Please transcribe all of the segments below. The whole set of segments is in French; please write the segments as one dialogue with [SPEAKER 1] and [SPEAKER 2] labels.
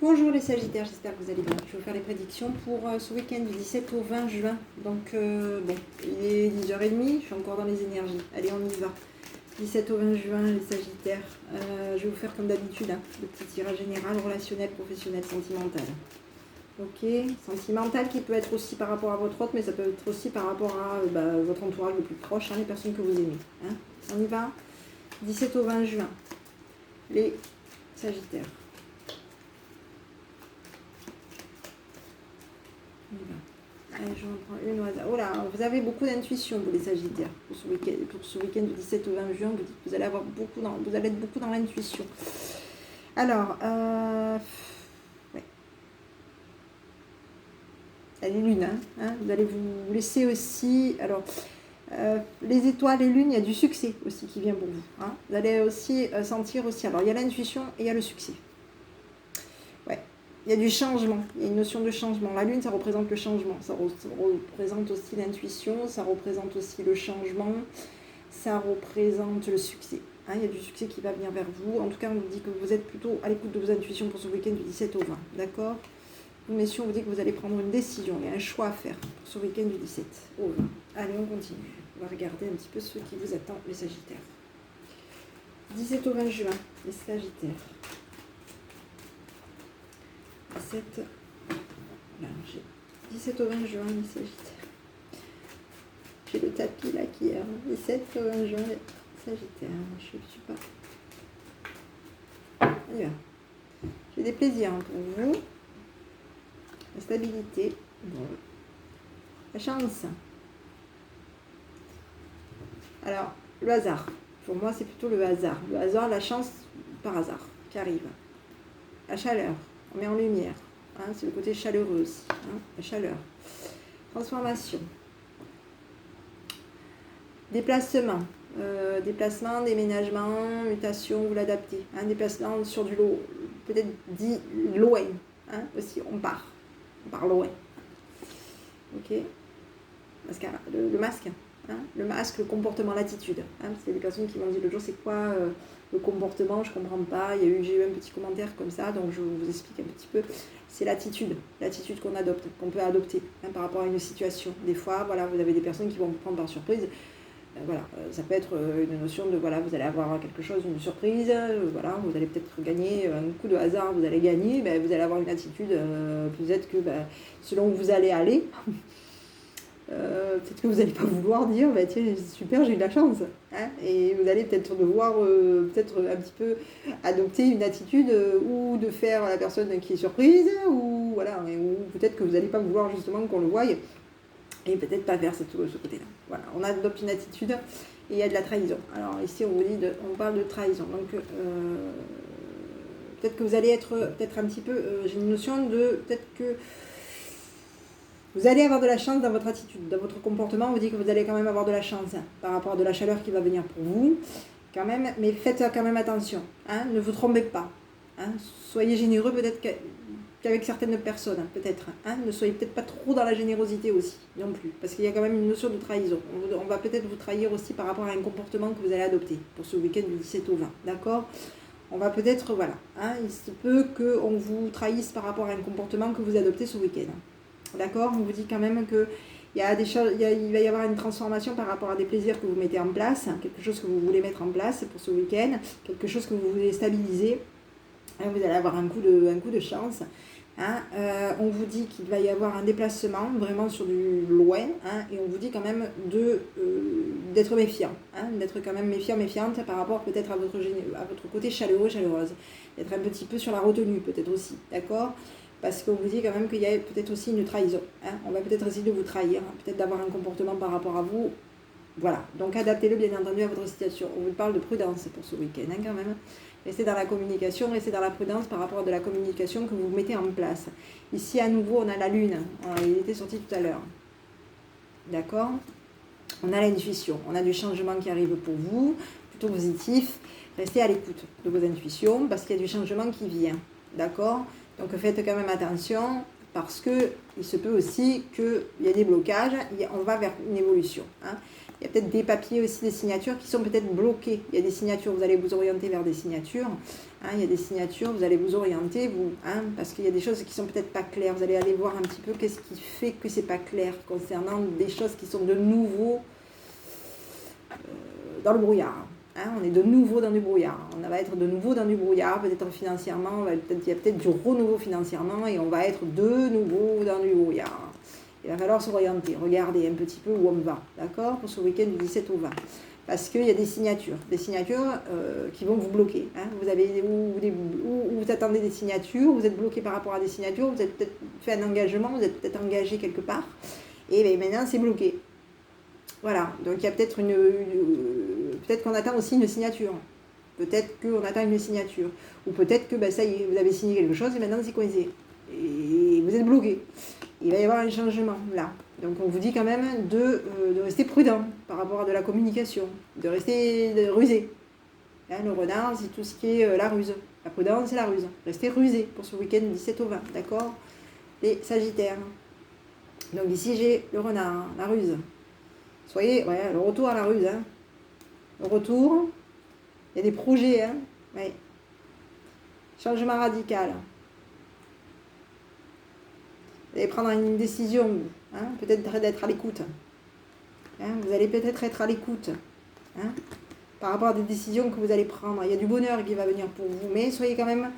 [SPEAKER 1] Bonjour les Sagittaires, j'espère que vous allez bien. Je vais vous faire les prédictions pour ce week-end du 17 au 20 juin. Donc, bon, il est 10h30, je suis encore dans les énergies. Allez, on y va. 17 au 20 juin, les Sagittaires. Je vais vous faire comme d'habitude, hein, le petit tirage général, relationnel, professionnel, sentimental. Ok, sentimental qui peut être aussi par rapport à votre autre, mais ça peut être aussi par rapport à votre entourage le plus proche, hein, les personnes que vous aimez. Hein. On y va. 17 au 20 juin, les Sagittaires. Allez, je vais en prendre une au hasard. Oh là, vous avez beaucoup d'intuition, vous les Sagittaires, pour ce week-end du 17 au 20 juin. Vous allez avoir vous allez être beaucoup dans l'intuition. Alors, ouais. Les lunes, hein, vous allez vous laisser aussi. Alors, les étoiles, les lunes, il y a du succès aussi qui vient pour vous. Hein. Vous allez aussi sentir aussi. Alors, il y a l'intuition et il y a le succès. Ouais. Il y a du changement, il y a une notion de changement. La lune, ça représente le changement, ça représente aussi l'intuition, ça représente aussi le changement, ça représente le succès. Hein, il y a du succès qui va venir vers vous. En tout cas, on vous dit que vous êtes plutôt à l'écoute de vos intuitions pour ce week-end du 17 au 20. D'accord? Messieurs, on vous dit que vous allez prendre une décision, il y a un choix à faire pour ce week-end du 17 au 20. Allez, on continue. On va regarder un petit peu ce qui vous attend, les Sagittaires. 17 au 20 juin, les Sagittaires. 17 au 20 juin, les Sagittaires. J'ai le tapis là qui est 17 au 20 juin, les Sagittaires. Je ne suis pas. Allez, j'ai des plaisirs pour vous. La stabilité. Bon. La chance. Alors, le hasard. Pour moi, c'est plutôt le hasard. Le hasard, la chance par hasard qui arrive. La chaleur. On met en lumière. Hein, c'est le côté chaleureux aussi. Hein, la chaleur. Transformation. Déplacement. Déplacement, déménagement, mutation, vous l'adaptez. Hein, déplacement sur du lot. Peut-être dit loin. Hein, aussi, on part. On part loin. Ok. Mascara. Le masque. Hein, le masque, le comportement, l'attitude. Hein, parce qu'il y a des personnes qui m'ont dit l'autre jour, c'est quoi le comportement, je ne comprends pas. J'ai eu un petit commentaire comme ça, donc je vous explique un petit peu. C'est l'attitude qu'on adopte, qu'on peut adopter hein, par rapport à une situation. Des fois, voilà, vous avez des personnes qui vont vous prendre par surprise. Voilà, ça peut être une notion de, voilà, vous allez avoir quelque chose, une surprise, voilà, vous allez peut-être gagner un coup de hasard, vous allez gagner, ben, vous allez avoir une attitude, peut-être que selon où vous allez aller, peut-être que vous n'allez pas vouloir dire bah, tiens super j'ai eu de la chance hein, et vous allez peut-être devoir peut-être un petit peu adopter une attitude ou de faire la personne qui est surprise ou voilà ou peut-être que vous n'allez pas vouloir justement qu'on le voie et peut-être pas faire ce côté-là. Voilà, on adopte une attitude et il y a de la trahison. Alors ici on vous dit on parle de trahison donc peut-être que vous allez être peut-être un petit peu j'ai une notion de peut-être que vous allez avoir de la chance dans votre attitude, dans votre comportement. On vous dit que vous allez quand même avoir de la chance hein, par rapport à de la chaleur qui va venir pour vous. Quand même, mais faites quand même attention. Hein, ne vous trompez pas. Hein, soyez généreux peut-être qu'avec certaines personnes, peut-être. Hein, ne soyez peut-être pas trop dans la générosité aussi, non plus. Parce qu'il y a quand même une notion de trahison. On va peut-être vous trahir aussi par rapport à un comportement que vous allez adopter pour ce week-end du 17 au 20. D'accord ? On va peut-être, voilà. Hein, il se peut qu'on vous trahisse par rapport à un comportement que vous adoptez ce week-end. D'accord, on vous dit quand même que il y a des choses, il va y avoir une transformation par rapport à des plaisirs que vous mettez en place, quelque chose que vous voulez mettre en place pour ce week-end, quelque chose que vous voulez stabiliser. Vous allez avoir un coup de chance. Hein. On vous dit qu'il va y avoir un déplacement vraiment sur du loin, hein, et on vous dit quand même d'être méfiant, hein, d'être quand même méfiante par rapport peut-être à votre côté chaleureuse, d'être un petit peu sur la retenue peut-être aussi, d'accord ? Parce qu'on vous dit quand même qu'il y a peut-être aussi une trahison. Hein. On va peut-être essayer de vous trahir, hein, peut-être d'avoir un comportement par rapport à vous. Voilà, donc adaptez-le bien entendu à votre situation. On vous parle de prudence pour ce week-end hein, quand même. Restez dans la communication, restez dans la prudence par rapport à de la communication que vous mettez en place. Ici à nouveau on a la lune, il était sorti tout à l'heure. D'accord ? On a l'intuition, on a du changement qui arrive pour vous, plutôt positif. Restez à l'écoute de vos intuitions parce qu'il y a du changement qui vient. D'accord ? Donc faites quand même attention parce qu'il se peut aussi qu'il y ait des blocages, on va vers une évolution. Hein. Il y a peut-être des papiers aussi, des signatures qui sont peut-être bloquées. Il y a des signatures, vous allez vous orienter vers des signatures. Il y a des signatures, vous allez vous orienter, parce qu'il y a des choses qui sont peut-être pas claires. Vous allez aller voir un petit peu qu'est-ce qui fait que c'est pas clair concernant des choses qui sont de nouveau dans le brouillard. On est de nouveau dans du brouillard. On va être de nouveau dans du brouillard, peut-être financièrement, il y a peut-être du renouveau financièrement et on va être de nouveau dans du brouillard. Il va falloir s'orienter, regarder un petit peu où on va, d'accord, pour ce week-end du 17 au 20. Parce qu'il y a des signatures qui vont vous bloquer. Vous avez, ou vous attendez des signatures, vous êtes bloqué par rapport à des signatures, vous avez peut-être fait un engagement, vous êtes peut-être engagé quelque part, et maintenant c'est bloqué. Voilà, donc il y a peut-être peut-être qu'on attend aussi une signature. Peut-être qu'on attend une signature. Ou peut-être que ça y est, vous avez signé quelque chose et maintenant c'est coincé. Et vous êtes bloqué. Il va y avoir un changement là. Donc on vous dit quand même de rester prudent par rapport à de la communication, de rester rusé. Le renard, c'est tout ce qui est la ruse. La prudence, c'est la ruse. Restez rusé pour ce week-end 17 au 20, d'accord? Les Sagittaires. Donc ici j'ai le renard, la ruse. Soyez, le retour à la ruse. Le retour, il y a des projets. Changement radical. Vous allez prendre une décision, peut-être d'être à l'écoute. Vous allez peut-être être à l'écoute par rapport à des décisions que vous allez prendre. Il y a du bonheur qui va venir pour vous, mais soyez quand même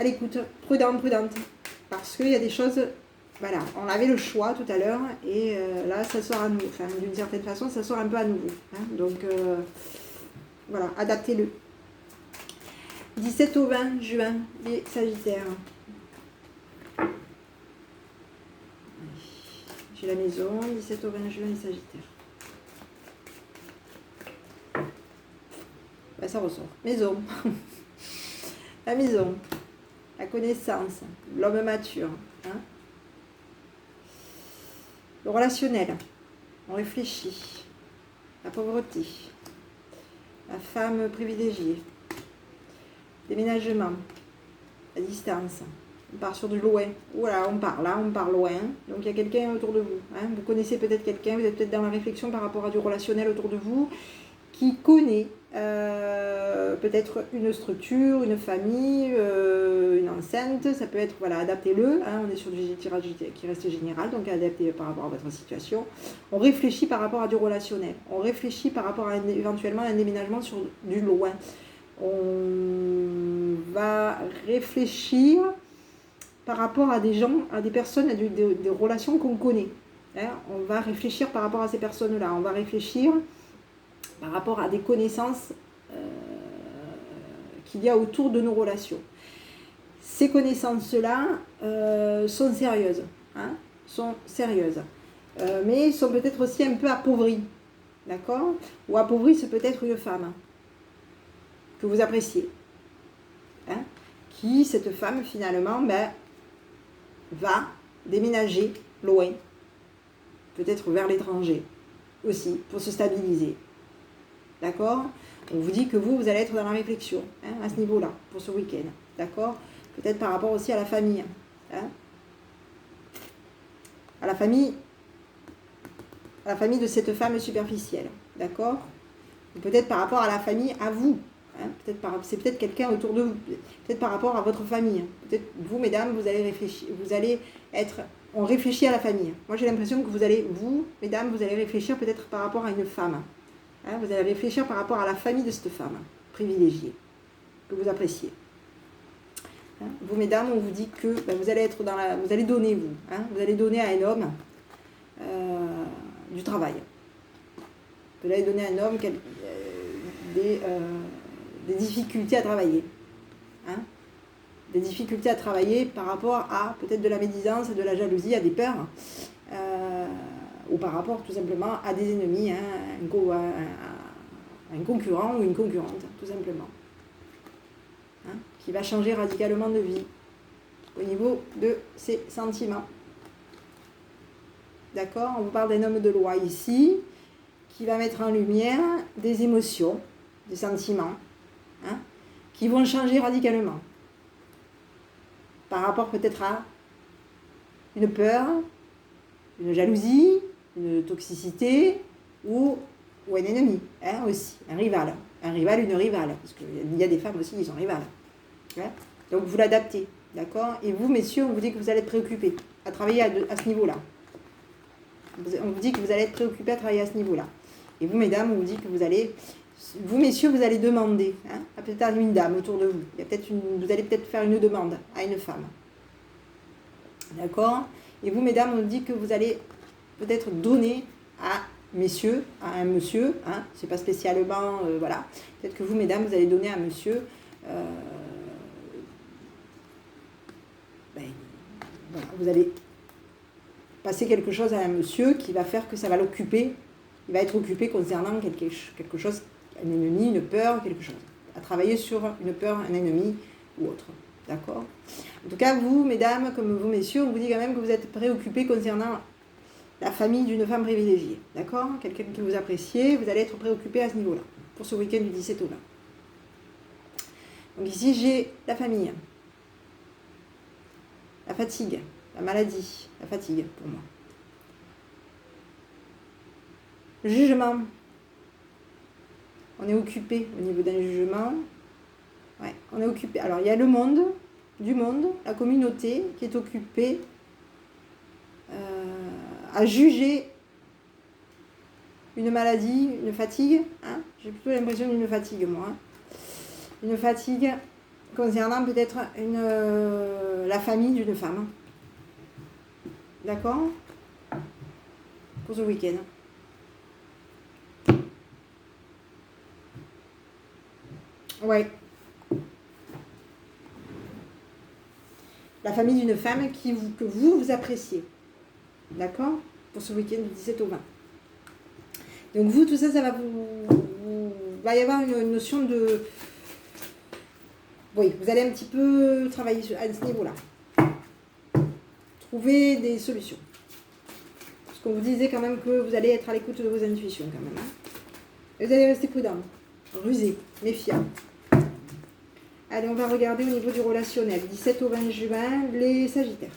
[SPEAKER 1] à l'écoute, prudente. Parce qu'il y a des choses, voilà, on avait le choix tout à l'heure, et là, ça sort à nouveau. Enfin, d'une certaine façon, ça sort un peu à nouveau. Donc, voilà, adaptez-le. 17 au 20 juin, les Sagittaires. J'ai la maison, 17 au 20 juin, les Sagittaires. Ça ressort. Maison. La maison. La connaissance. L'homme mature. Le relationnel. On réfléchit. La pauvreté. La femme privilégiée. Déménagement. La distance. On part sur du loin. Voilà, on part là, on part loin. Donc il y a quelqu'un autour de vous. Vous connaissez peut-être quelqu'un, vous êtes peut-être dans la réflexion par rapport à du relationnel autour de vous, qui connaît peut-être une structure, une famille, une enceinte. Ça peut être, voilà, adaptez-le. On est sur du tirage qui reste général, donc adaptez par rapport à votre situation. On réfléchit par rapport à du relationnel. On réfléchit par rapport à éventuellement un déménagement sur du loin. On va réfléchir par rapport à des gens, à des personnes, à des relations qu'on connaît. On va réfléchir par rapport à ces personnes-là. On va réfléchir par rapport à des connaissances qu'il y a autour de nos relations. Ces connaissances-là sont sérieuses. Mais sont peut-être aussi un peu appauvries. D'accord? Ou appauvries, c'est peut-être une femme que vous appréciez. Qui, cette femme, finalement, va déménager loin, peut-être vers l'étranger aussi, pour se stabiliser. D'accord? On vous dit que vous allez être dans la réflexion à ce niveau-là, pour ce week-end. D'accord? Peut-être par rapport aussi à la famille. À la famille de cette femme superficielle. D'accord? Ou peut-être par rapport à la famille, à vous. C'est peut-être quelqu'un autour de vous, peut-être par rapport à votre famille. Peut-être vous, mesdames, vous allez réfléchir, on réfléchit à la famille. Moi, j'ai l'impression que vous, mesdames, vous allez réfléchir peut-être par rapport à une femme. Vous allez réfléchir par rapport à la famille de cette femme privilégiée, que vous appréciez. Vous, mesdames, on vous dit que vous allez être vous allez donner, vous allez donner à un homme du travail. Vous allez donner à un homme des difficultés à travailler. Des difficultés à travailler par rapport à peut-être de la médisance, de la jalousie, à des peurs, ou par rapport tout simplement à des ennemis, un concurrent ou une concurrente, tout simplement. Qui va changer radicalement de vie au niveau de ses sentiments. D'accord? On vous parle d'un homme de loi ici, qui va mettre en lumière des émotions, des sentiments, qui vont changer radicalement. Par rapport peut-être à une peur, une jalousie, une toxicité, ou un ennemi, hein, aussi, un rival, une rivale, parce qu'il y a des femmes aussi qui sont rivales. Hein. Donc vous l'adaptez, d'accord? Et vous, messieurs, on vous dit que vous allez être préoccupés à travailler à ce niveau-là. On vous dit que vous allez être préoccupés à travailler à ce niveau-là. Et vous, mesdames, on vous dit que vous allez... Vous, messieurs, vous allez demander, hein, à peut-être une dame autour de vous. Vous allez peut-être faire une demande à une femme. D'accord? Et vous, mesdames, on dit que vous allez peut-être donner à messieurs, à un monsieur, hein, c'est pas spécialement, voilà. Peut-être que vous, mesdames, vous allez donner à monsieur, voilà, vous allez passer quelque chose à un monsieur qui va faire que ça va l'occuper, il va être occupé concernant quelque chose, un ennemi, une peur, quelque chose, à travailler sur une peur, un ennemi ou autre. D'accord? En tout cas, vous, mesdames, comme vous, messieurs, on vous dit quand même que vous êtes préoccupés concernant la famille d'une femme privilégiée. D'accord? Quelqu'un que vous appréciez, vous allez être préoccupé à ce niveau-là, pour ce week-end du 17 au 20. Donc ici, j'ai la famille, la fatigue, la maladie, la fatigue pour moi. Le jugement. On est occupé au niveau d'un jugement. Ouais, on est occupé. Alors, il y a le monde, la communauté qui est occupée à juger une maladie, une fatigue. Hein. J'ai plutôt l'impression d'une fatigue, moi. Hein. Une fatigue concernant peut-être la famille d'une femme. D'accord? Pour ce week-end. Ouais. La famille d'une femme que vous appréciez. D'accord? Pour ce week-end du 17 au 20. Donc vous, tout ça, ça va va y avoir une notion de... Oui, vous allez un petit peu travailler à ce niveau-là. Trouver des solutions. Parce qu'on vous disait quand même que vous allez être à l'écoute de vos intuitions quand même. Hein. Et vous allez rester prudent, rusé, méfiant. Allez, on va regarder au niveau du relationnel. 17 au 20 juin, les Sagittaires.